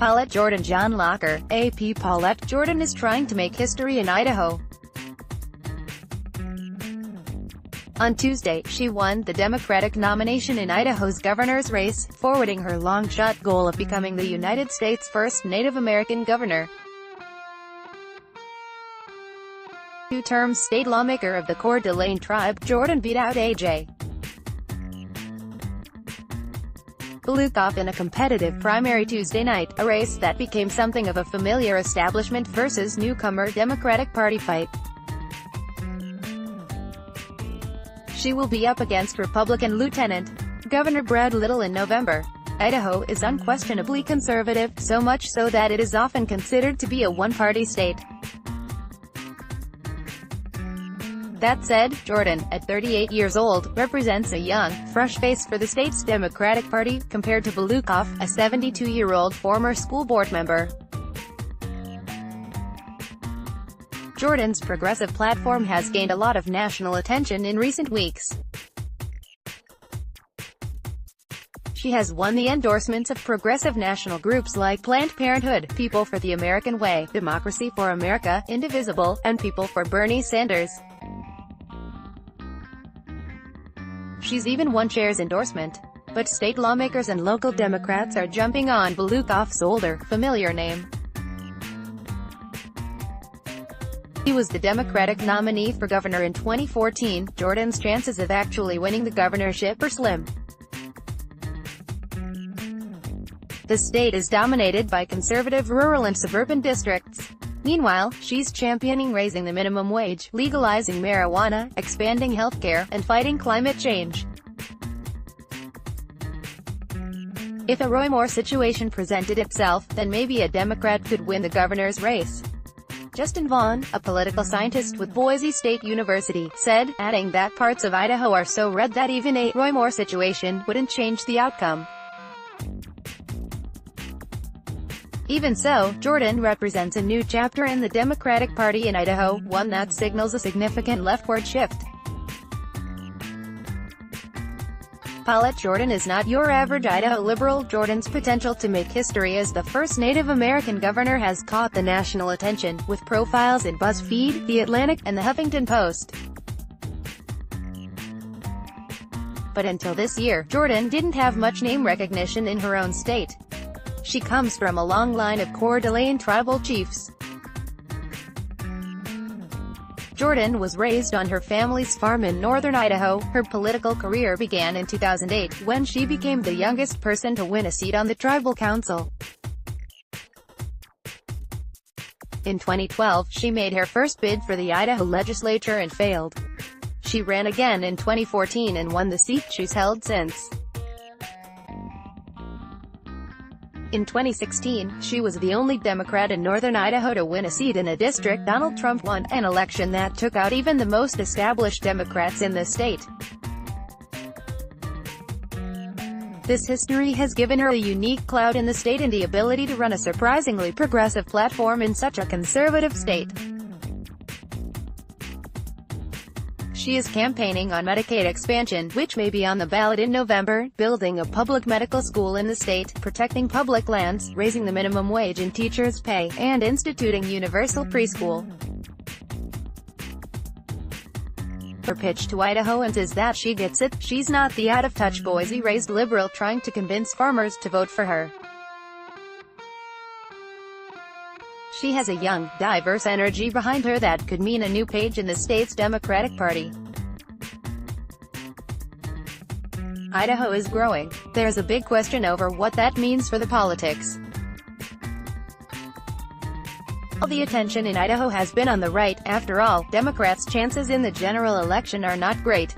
Paulette Jordan John Locher, AP Paulette Jordan is trying to make history in Idaho. On Tuesday, she won the Democratic nomination in Idaho's governor's race, forwarding her long-shot goal of becoming the United States' first Native American governor. Two-term state lawmaker of the Coeur tribe, Jordan beat out A.J. Balukoff in a competitive primary Tuesday night, a race that became something of a familiar establishment-versus-newcomer Democratic Party fight. She will be up against Republican Lieutenant Governor Brad Little in November. Idaho is unquestionably conservative, so much so that it is often considered to be a one-party state. That said, Jordan, at 38 years old, represents a young, fresh face for the state's Democratic Party, compared to Balukoff, a 72-year-old former school board member. Jordan's progressive platform has gained a lot of national attention in recent weeks. She has won the endorsements of progressive national groups like Planned Parenthood, People for the American Way, Democracy for America, Indivisible, and People for Bernie Sanders. She's even won Chair's endorsement. But state lawmakers and local Democrats are jumping on Balukoff's older, familiar name. He was the Democratic nominee for governor in 2014. Jordan's chances of actually winning the governorship are slim. The state is dominated by conservative rural and suburban districts. Meanwhile, she's championing raising the minimum wage, legalizing marijuana, expanding healthcare, and fighting climate change. If a Roy Moore situation presented itself, then maybe a Democrat could win the governor's race. Justin Vaughn, a political scientist with Boise State University, said, adding that parts of Idaho are so red that even a Roy Moore situation wouldn't change the outcome. Even so, Jordan represents a new chapter in the Democratic Party in Idaho, one that signals a significant leftward shift. Paulette Jordan is not your average Idaho liberal. Jordan's potential to make history as the first Native American governor has caught the national attention, with profiles in BuzzFeed, The Atlantic, and The Huffington Post. But until this year, Jordan didn't have much name recognition in her own state. She comes from a long line of Coeur tribal chiefs. Jordan was raised on her family's farm in northern Idaho. Her political career began in 2008, when she became the youngest person to win a seat on the tribal council. In 2012, she made her first bid for the Idaho legislature and failed. She ran again in 2014 and won the seat she's held since. In 2016, she was the only Democrat in northern Idaho to win a seat in a district Donald Trump won, an election that took out even the most established Democrats in the state. This history has given her a unique clout in the state and the ability to run a surprisingly progressive platform in such a conservative state. She is campaigning on Medicaid expansion, which may be on the ballot in November, building a public medical school in the state, protecting public lands, raising the minimum wage and teachers' pay, and instituting universal preschool. Her pitch to Idahoans is that she gets it. She's not the out-of-touch Boise-raised liberal trying to convince farmers to vote for her. She has a young, diverse energy behind her that could mean a new page in the state's Democratic Party. Idaho is growing. There's a big question over what that means for the politics. All the attention in Idaho has been on the right. After all, Democrats' chances in the general election are not great.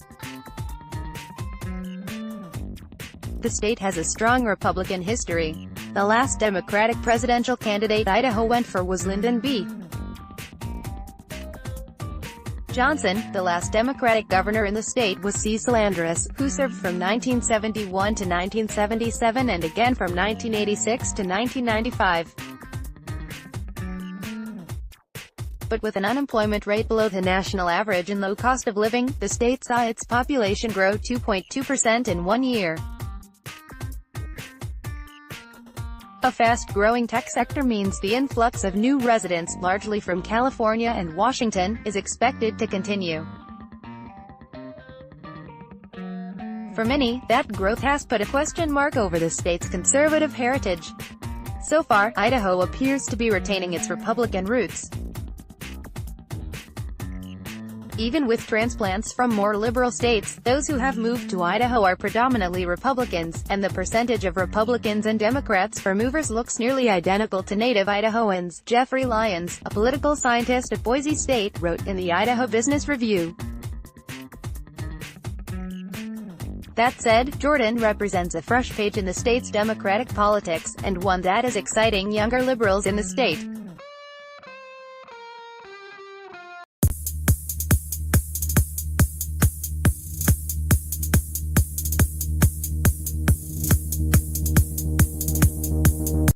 The state has a strong Republican history. The last Democratic presidential candidate Idaho went for was Lyndon B. Johnson. The last Democratic governor in the state was Cecil Andrus, who served from 1971 to 1977 and again from 1986 to 1995. But with an unemployment rate below the national average and low cost of living, the state saw its population grow 2.2% in 1 year. A fast-growing tech sector means the influx of new residents, largely from California and Washington, is expected to continue. For many, that growth has put a question mark over the state's conservative heritage. So far, Idaho appears to be retaining its Republican roots. Even with transplants from more liberal states, those who have moved to Idaho are predominantly Republicans, and the percentage of Republicans and Democrats for movers looks nearly identical to native Idahoans. Jeffrey Lyons, a political scientist at Boise State, wrote in the Idaho Business Review. That said, Jordan represents a fresh page in the state's Democratic politics, and one that is exciting younger liberals in the state.